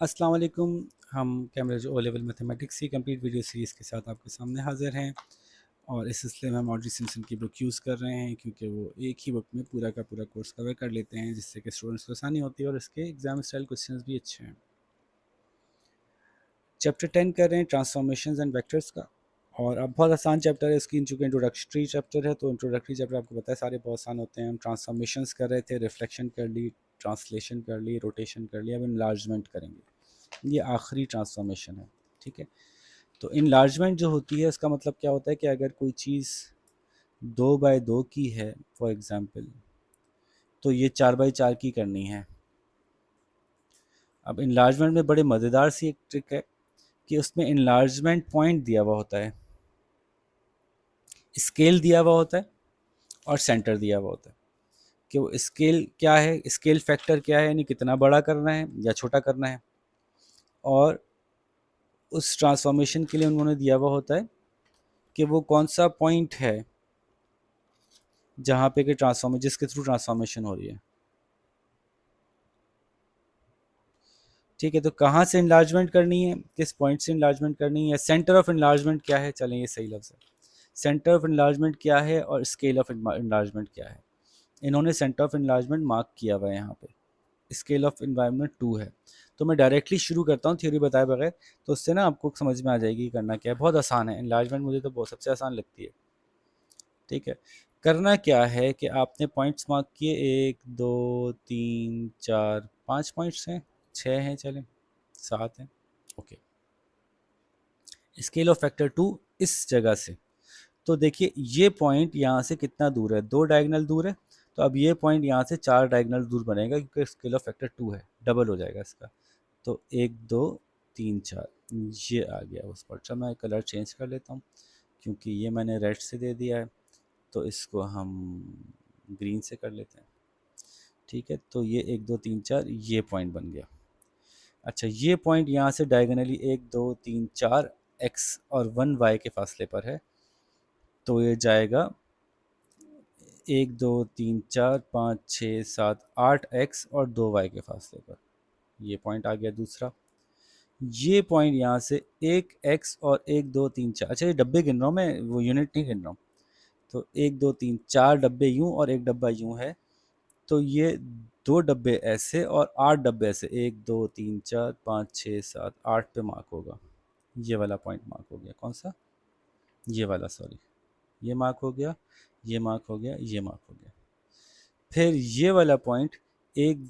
अस्सलाम वालेकुम। हम कैम्ब्रिज ओ लेवल मैथमेटिक्स की कंप्लीट वीडियो सीरीज़ के साथ आपके सामने हाज़िर हैं और इस सिलसिले में हम ऑड्री सिम्पसन की बुक यूज़ कर रहे हैं क्योंकि वो एक ही बुक में पूरा का पूरा कोर्स कवर कर लेते हैं, जिससे कि स्टूडेंट्स को आसानी होती है और इसके एग्जाम स्टाइल क्वेश्चंस भी अच्छे हैं। चैप्टर 10 कर रहे हैं ट्रांसफॉर्मेशंस एंड वेक्टर्स का, और अब बहुत आसान चैप्टर है इसकी, चूँकि इंट्रोडक्टरी चैप्टर है तो इंट्रोडक्टरी चैप्टर आपको पता है सारे बहुत आसान होते हैं। हम ट्रांसफॉर्मेशंस कर रहे थे, रिफ्लेक्शन कर ली, ट्रांसलेशन कर ली, रोटेशन कर ली, अब इनलार्जमेंट करेंगे। ये आखिरी ट्रांसफॉर्मेशन है, ठीक है। तो इनलार्जमेंट जो होती है इसका मतलब क्या होता है कि अगर कोई चीज़ 2 बाय 2 की है फॉर एग्ज़ाम्पल, तो ये 4 बाय 4 की करनी है। अब इनलार्जमेंट में बड़े मज़ेदार सी एक ट्रिक है कि उसमें इनलार्जमेंट पॉइंट दिया हुआ होता है, स्केल दिया हुआ होता है और सेंटर दिया हुआ होता है कि वो स्केल क्या है, स्केल फैक्टर क्या है, यानी कितना बड़ा करना है या छोटा करना है। और उस ट्रांसफॉर्मेशन के लिए उन्होंने दिया हुआ होता है कि वो कौन सा पॉइंट है जहाँ पे कि ट्रांसफॉर्मेशन, जिसके थ्रू ट्रांसफॉर्मेशन हो रही है, ठीक है। तो कहाँ से इनलार्जमेंट करनी है, किस पॉइंट से इनलार्जमेंट करनी है, सेंटर ऑफ इनलार्जमेंट क्या है, चलें ये सही लफ्ज़ है। सेंटर ऑफ इनलार्जमेंट क्या है और स्केल ऑफ इनलार्जमेंट क्या है। इन्होंने सेंटर ऑफ इनलार्जमेंट मार्क किया हुआ है यहाँ पे, स्केल ऑफ इन्वायरमेंट 2 है। तो मैं डायरेक्टली शुरू करता हूँ थ्योरी बताए बगैर, तो उससे ना आपको समझ में आ जाएगी कि करना क्या है। बहुत आसान है इनलार्जमेंट, मुझे तो बहुत सबसे आसान लगती है, ठीक है। करना क्या है कि आपने पॉइंट्स मार्क किए, 1 2 3 4 5 पॉइंट्स हैं, 6 हैं, चलें 7 हैं, ओके। स्केल ऑफ फैक्टर 2 इस जगह से, तो देखिए ये पॉइंट यहाँ से कितना दूर है, 2 डायगोनल दूर है। तो अब ये पॉइंट यहाँ से 4 डायगोनल दूर बनेगा क्योंकि स्केल ऑफ फैक्टर 2 है, डबल हो जाएगा इसका। तो 1 2 3 4 ये आ गया उस पर। चलो मैं कलर चेंज कर लेता हूँ क्योंकि ये मैंने रेड से दे दिया है, तो इसको हम ग्रीन से कर लेते हैं, ठीक है। तो ये 1 2 3 4 ये पॉइंट बन गया। अच्छा, ये पॉइंट यहाँ से डायगोनली 1 2 3 4 एक्स और 1 वाई के फासले पर है, तो ये जाएगा 1 2 3 4 5 6 7 8 एक्स और 2 वाई के फासले पर। ये पॉइंट आ गया दूसरा। ये पॉइंट यहाँ से 1 एक्स और 1 2 3 4, अच्छा ये डब्बे गिन रहा हूँ मैं, वो यूनिट नहीं गिन रहा हूँ। तो 1 2 3 4 डब्बे यूँ और एक डब्बा यूँ है, तो ये 2 डब्बे ऐसे और 8 डब्बे ऐसे, 1 2 3 4 5 6 7 8 पे मार्क होगा। ये वाला पॉइंट मार्क हो गया, कौन सा, ये वाला, सॉरी, ये मार्क हो गया, ये मार्क हो गया, ये मार्क हो गया। फिर ये वाला पॉइंट, एक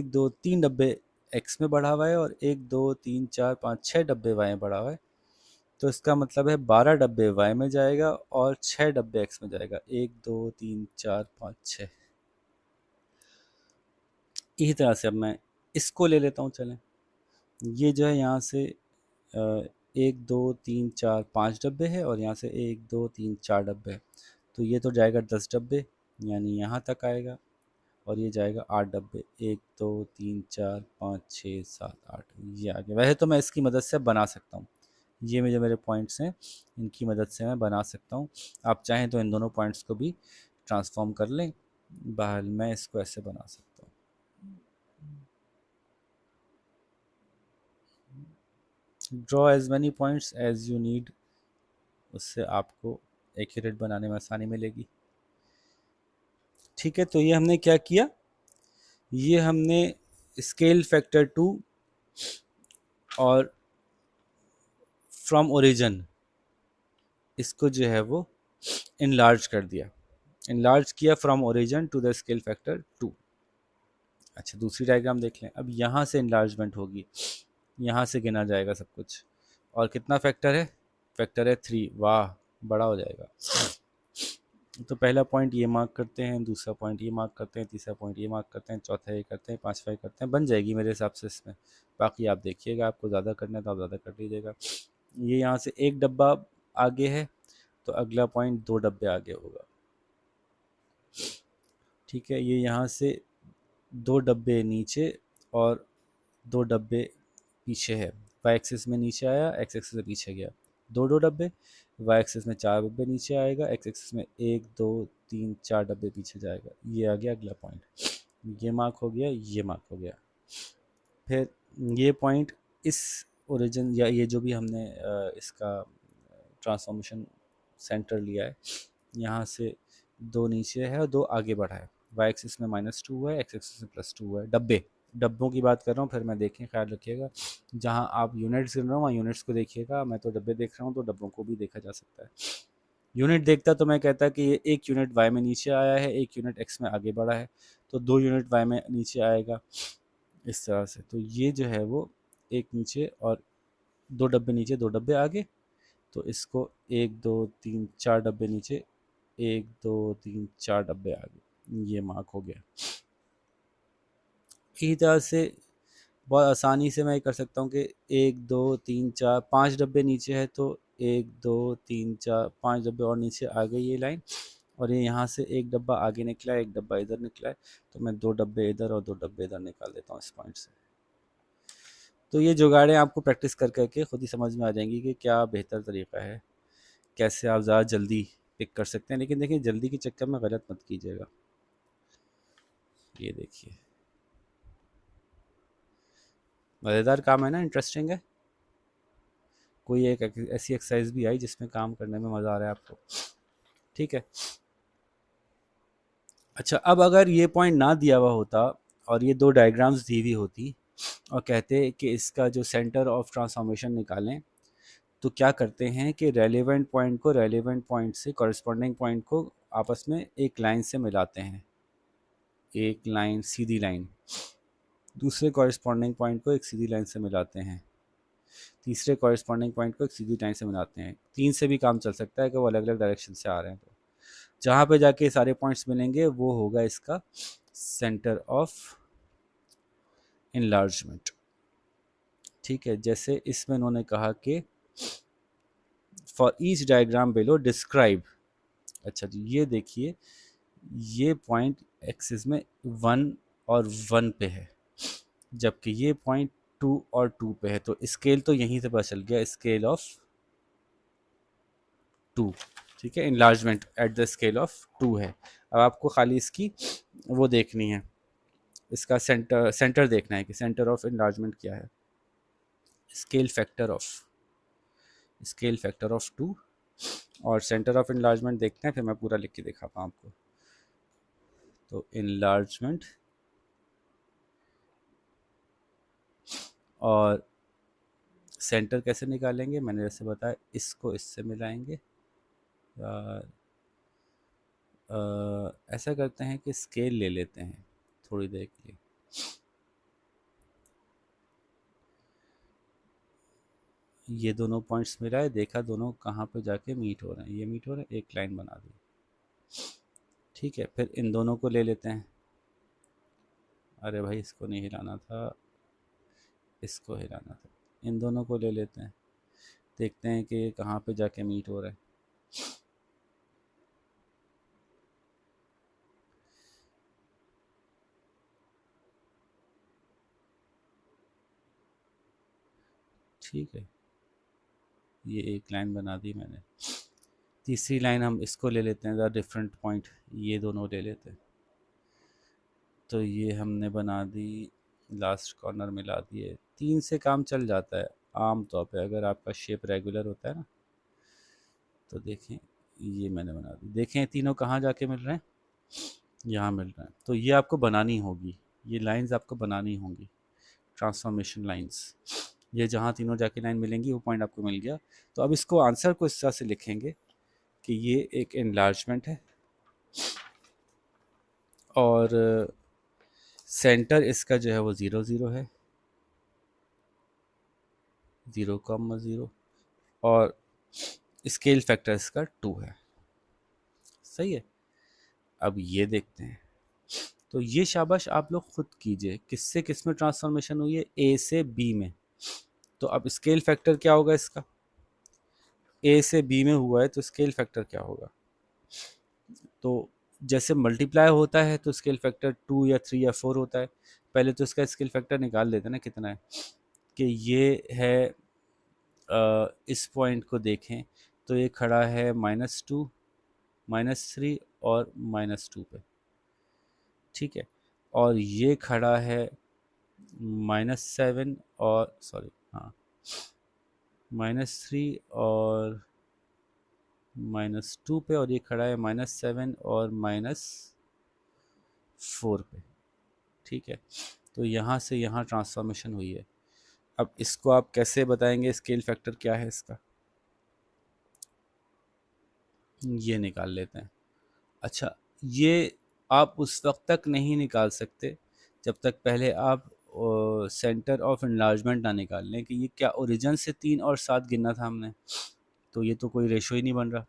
दो तीन डब्बे एक्स में बढ़ा हुआ है और 1 2 3 4 5 6 डब्बे वाई में बढ़ा हुआ है। तो इसका मतलब है 12 डब्बे वाई में जाएगा और 6 डब्बे एक्स में जाएगा, 1 2 3 4 5 6। इसी तरह से अब मैं इसको ले लेता हूँ, चलें। ये जो है यहाँ से 1 2 3 4 5 डब्बे है और यहाँ से 1 2 3 4 डब्बे है, तो ये तो जाएगा 10 डब्बे, यानी यहाँ तक आएगा। और ये जाएगा 8 डब्बे, 1 2 3 4 5 6 7 8, ये आ गया। वैसे तो मैं इसकी मदद से बना सकता हूँ, ये में जो मेरे पॉइंट्स हैं इनकी मदद से मैं बना सकता हूँ। आप चाहें तो इन दोनों पॉइंट्स को भी ट्रांसफॉर्म कर लें, बहरहाल मैं इसको ऐसे बना सकता हूँ। Draw as many points as you need, उससे आपको एक्यूरेट बनाने में आसानी मिलेगी, ठीक है। तो ये हमने क्या किया, ये हमने स्केल फैक्टर 2 और फ्रॉम ओरिजिन, इसको जो है वो इनलार्ज कर दिया, इनलार्ज किया from origin to the scale factor 2। अच्छा, दूसरी डायग्राम देख लें। अब यहाँ से इनलार्जमेंट होगी, यहाँ से गिना जाएगा सब कुछ, और कितना फैक्टर है, फैक्टर है 3, वाह, बड़ा हो जाएगा। तो पहला पॉइंट ये मार्क करते हैं, दूसरा पॉइंट ये मार्क करते हैं, तीसरा पॉइंट ये मार्क करते हैं, चौथा ये करते हैं, पांचवा ये करते हैं, बन जाएगी मेरे हिसाब से इसमें। बाकी आप देखिएगा, आपको ज़्यादा करना है तो आप ज़्यादा कर लीजिएगा। ये यहाँ से एक डब्बा आगे है, तो अगला पॉइंट 2 डब्बे आगे होगा, ठीक है। ये यहाँ से 2 डब्बे नीचे और 2 डब्बे पीछे है, वाई एक्सिस में नीचे आया, एक्स एक्सिस से पीछे गया, 2 2 डब्बे, वाई एक्सिस में 4 डब्बे नीचे आएगा, एक्स एक्सिस में 1 2 3 4 डब्बे पीछे जाएगा। ये आ गया अगला पॉइंट, ये मार्क हो गया, ये मार्क हो गया। फिर ये पॉइंट इस ओरिजिन या ये जो भी हमने इसका ट्रांसफॉर्मेशन सेंटर लिया है, यहाँ से दो नीचे है और दो आगे बढ़ा है। वाई एक्सिस में -2 है, एक्स एक्सिस में +2 है। डब्बों की बात कर रहा हूँ, फिर मैं देखें, ख्याल रखिएगा जहाँ आप यूनिट्स गिन रहा हूँ वहाँ यूनिट्स को देखिएगा, मैं तो डब्बे देख रहा हूँ तो डब्बों को भी देखा जा सकता है। यूनिट देखता तो मैं कहता कि ये एक यूनिट वाई में नीचे आया है, एक यूनिट एक्स में आगे बढ़ा है, तो 2 यूनिट वाई में नीचे आएगा इस तरह से। तो ये जो है वो एक नीचे और 2 डब्बे नीचे 2 डब्बे आगे, तो इसको 1 2 3 4 डब्बे नीचे 1 2 3 4 डब्बे आगे, ये मार्क हो गया। इसी तरह से बहुत आसानी से मैं कर सकता हूँ कि 1 2 3 4 5 डब्बे नीचे है, तो 1 2 3 4 5 डब्बे और नीचे आ गई ये लाइन, और ये यहाँ से एक डब्बा आगे निकला है, एक डब्बा इधर निकला है, तो मैं 2 डब्बे इधर और 2 डब्बे इधर निकाल देता हूँ इस पॉइंट से। तो ये जुगाड़ें आपको प्रैक्टिस कर करके खुद ही समझ में आ जाएंगी कि क्या बेहतर तरीका है, कैसे आप ज़्यादा जल्दी पिक कर सकते हैं। लेकिन देखिए, जल्दी के चक्कर में गलत मत कीजिएगा। ये देखिए, मज़ेदार काम है ना, इंटरेस्टिंग है। कोई एक ऐसी एक्सरसाइज भी आई जिसमें काम करने में मज़ा आ रहा है आपको। ठीक है। अच्छा, अब अगर ये पॉइंट ना दिया हुआ होता और ये दो डायग्राम्स दी हुई होती और कहते कि इसका जो सेंटर ऑफ ट्रांसफॉर्मेशन निकालें, तो क्या करते हैं कि रेलेवेंट पॉइंट को रेलेवेंट पॉइंट से कॉरस्पॉन्डिंग पॉइंट को आपस में एक लाइन से मिलाते हैं, एक लाइन सीधी लाइन, दूसरे कॉरस्पॉन्डिंग पॉइंट को एक सीधी लाइन से मिलाते हैं, तीसरे कॉरस्पॉन्डिंग पॉइंट को एक सीधी लाइन से मिलाते हैं। 3 से भी काम चल सकता है कि वो अलग अलग डायरेक्शन से आ रहे हैं। तो जहाँ पे जाके सारे पॉइंट्स मिलेंगे वो होगा इसका सेंटर ऑफ इनलार्जमेंट। ठीक है, जैसे इसमें उन्होंने कहा कि for each diagram below describe. अच्छा जी, ये देखिए, ये पॉइंट एक्सिस में 1 और 1 पे है, जबकि ये पॉइंट 2 और 2 पे है। तो स्केल तो यहीं से पता चल गया, स्केल ऑफ 2। ठीक है, enlargement at the scale of 2 है। अब आपको खाली इसकी वो देखनी है, इसका सेंटर देखना है कि सेंटर ऑफ इनलार्जमेंट क्या है। स्केल फैक्टर ऑफ 2 और सेंटर ऑफ इनलार्जमेंट देखते हैं, फिर मैं पूरा लिख के दिखाता हूँ आपको। तो इनलार्जमेंट और सेंटर कैसे निकालेंगे, मैंने जैसे बताया, इसको इससे मिलाएंगे। ऐसा करते हैं कि स्केल ले लेते हैं थोड़ी देर के लिए। ये दोनों पॉइंट्स मिलाए, देखा दोनों कहाँ पे जाके मीट हो रहे हैं, ये मीट हो रहे हैं, एक लाइन बना दी। ठीक है, फिर इन दोनों को ले लेते हैं। अरे भाई, इसको नहीं हिलाना था, इसको हिलाना था। इन दोनों को ले लेते हैं, देखते हैं कि कहाँ पे जाके मीट हो रहा है। ठीक है, ये एक लाइन बना दी मैंने। तीसरी लाइन हम इसको ले लेते हैं, ज़रा डिफरेंट पॉइंट, ये दोनों ले लेते हैं। तो ये हमने बना दी, लास्ट कॉर्नर मिला दिए। 3 से काम चल जाता है आम तौर पे, अगर आपका शेप रेगुलर होता है ना। तो देखें, ये मैंने बना दी, देखें तीनों कहाँ जाके मिल रहे हैं, यहाँ मिल रहे हैं। तो ये आपको बनानी होगी, ये लाइंस आपको बनानी होंगी, ट्रांसफॉर्मेशन लाइंस। ये जहाँ तीनों जाके लाइन मिलेंगी वो पॉइंट आपको मिल गया। तो अब इसको आंसर को इस तरह से लिखेंगे कि ये एक इनलार्जमेंट है और सेंटर इसका जो है वो 0 0 है, 0,0, और स्केल फैक्टर इसका 2 है। सही है। अब ये देखते हैं, तो ये शाबाश आप लोग खुद कीजिए, किससे किस में ट्रांसफॉर्मेशन हुई है, ए से बी में। तो अब स्केल फैक्टर क्या होगा इसका, ए से बी में हुआ है तो स्केल फैक्टर क्या होगा। तो जैसे मल्टीप्लाई होता है तो स्केल फैक्टर 2 या 3 या 4 होता है। पहले तो इसका स्केल फैक्टर निकाल लेते हैं ना कितना है, कि ये है इस पॉइंट को देखें तो ये खड़ा है -2, -3 और -2 पे। ठीक है, और ये खड़ा है -7 और सॉरी, हाँ, -3 और -2 पे, और ये खड़ा है -7 और -4 पे। ठीक है, तो यहाँ से यहाँ ट्रांसफॉर्मेशन हुई है। अब इसको आप कैसे बताएंगे, स्केल फैक्टर क्या है इसका, ये निकाल लेते हैं। अच्छा, ये आप उस वक्त तक नहीं निकाल सकते जब तक पहले आप सेंटर ऑफ इनलार्जमेंट ना निकाल लें कि ये क्या ओरिजिन से 3 और 7 गिनना था हमने, तो ये तो कोई रेशो ही नहीं बन रहा।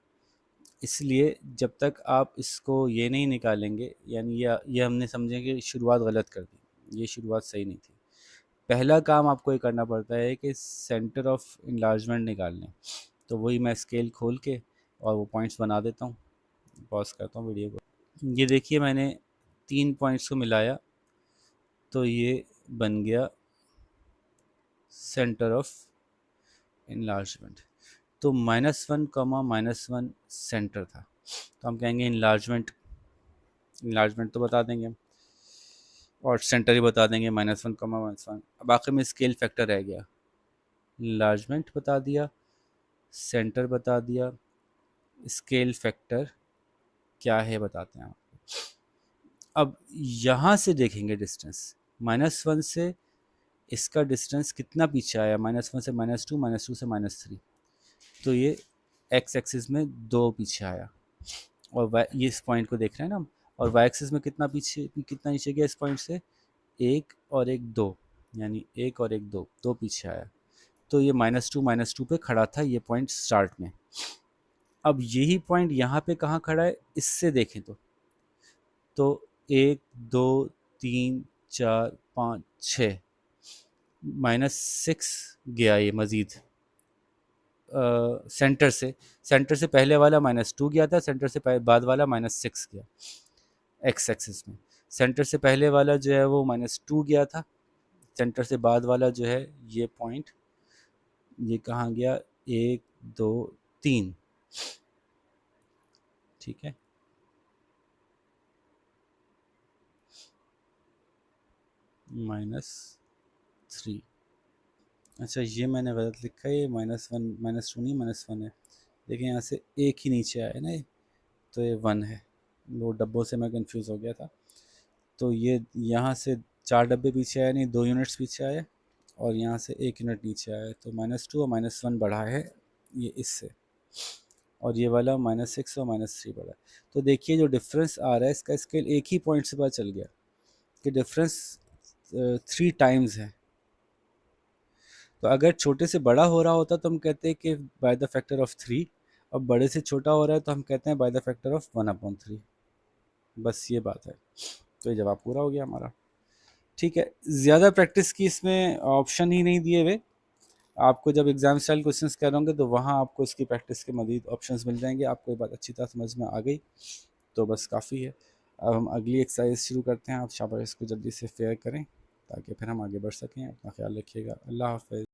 इसलिए जब तक आप इसको ये नहीं निकालेंगे, यानी ये हमने समझे कि शुरुआत गलत कर दी, ये शुरुआत सही नहीं थी। पहला काम आपको ये करना पड़ता है कि सेंटर ऑफ इनलार्जमेंट निकाल लें। तो वही मैं स्केल खोल के और वो पॉइंट्स बना देता हूँ। पॉज करता हूँ वीडियो को। ये देखिए, मैंने 3 पॉइंट्स को मिलाया तो ये बन गया सेंटर ऑफ इनलार्जमेंट। तो -1, सेंटर था, तो हम कहेंगे इनलार्जमेंट। इनलार्जमेंट तो बता देंगे हम, और सेंटर ही बता देंगे, -1, अब आखिर में स्केल फैक्टर रह गया। इनलार्जमेंट बता दिया, सेंटर बता दिया, स्केल फैक्टर क्या है बताते हैं आपको। अब यहाँ से देखेंगे डिस्टेंस, -1 से इसका डिस्टेंस कितना पीछे आया, -1 से -2, -2 से -3, तो ये एक्स एक्सिस में 2 पीछे आया, और ये इस पॉइंट को देख रहे हैं ना हम, और वाई एक्सिस में कितना पीछे, कितना नीचे गया इस पॉइंट से, 1 और 1 2, यानी 1 और 1 2 पीछे आया। तो ये -2 पे खड़ा था ये पॉइंट स्टार्ट में। अब यही पॉइंट यहाँ पे कहाँ खड़ा है, इससे देखें तो 1 2 3 4 5 6, -6 गया ये मज़ीद सेंटर से पहले वाला -2 गया था, सेंटर से बाद वाला -6 गया एक्स एक्सिस में। सेंटर से पहले वाला जो है वो -2 गया था, सेंटर से बाद वाला जो है ये पॉइंट, ये कहाँ गया, 1 2 3, ठीक है, -3। अच्छा, ये मैंने गलत लिखा है, ये -1 -2 नहीं, -1 है। देखिए यहाँ से एक ही नीचे आया ना ये, तो ये 1 है। वो डब्बों से मैं कंफ्यूज हो गया था। तो ये यहाँ से 4 डब्बे पीछे आए, नहीं 2 यूनिट्स पीछे आए, और यहाँ से 1 यूनिट नीचे आया, तो -2 और -1 बढ़ा है ये इससे, और ये वाला -6 और -3 बढ़ा है। तो देखिए जो डिफरेंस आ रहा है इसका स्केल एक ही पॉइंट से पता चल गया कि डिफरेंस 3 टाइम्स है। तो अगर छोटे से बड़ा हो रहा होता तो हम कहते हैं कि बाय द फैक्टर ऑफ 3, और बड़े से छोटा हो रहा है तो हम कहते हैं बाय द फैक्टर ऑफ 1/3। बस ये बात है। तो ये जवाब पूरा हो गया हमारा। ठीक है, ज़्यादा प्रैक्टिस की इसमें ऑप्शन ही नहीं दिए हुए। आपको जब एग्जाम स्टाइल क्वेश्चंस करोगे तो वहाँ आपको इसकी प्रैक्टिस के मज़ीद ऑप्शंस मिल जाएंगे। आपको ये बात अच्छी तरह समझ में आ गई तो बस काफ़ी है। अब हम अगली एक्सरसाइज शुरू करते हैं। आप शाबाश इसको जल्दी से फेयर करें ताकि फिर हम आगे बढ़ सकें। अपना ख्याल रखिएगा। अल्लाह हाफ़िज़।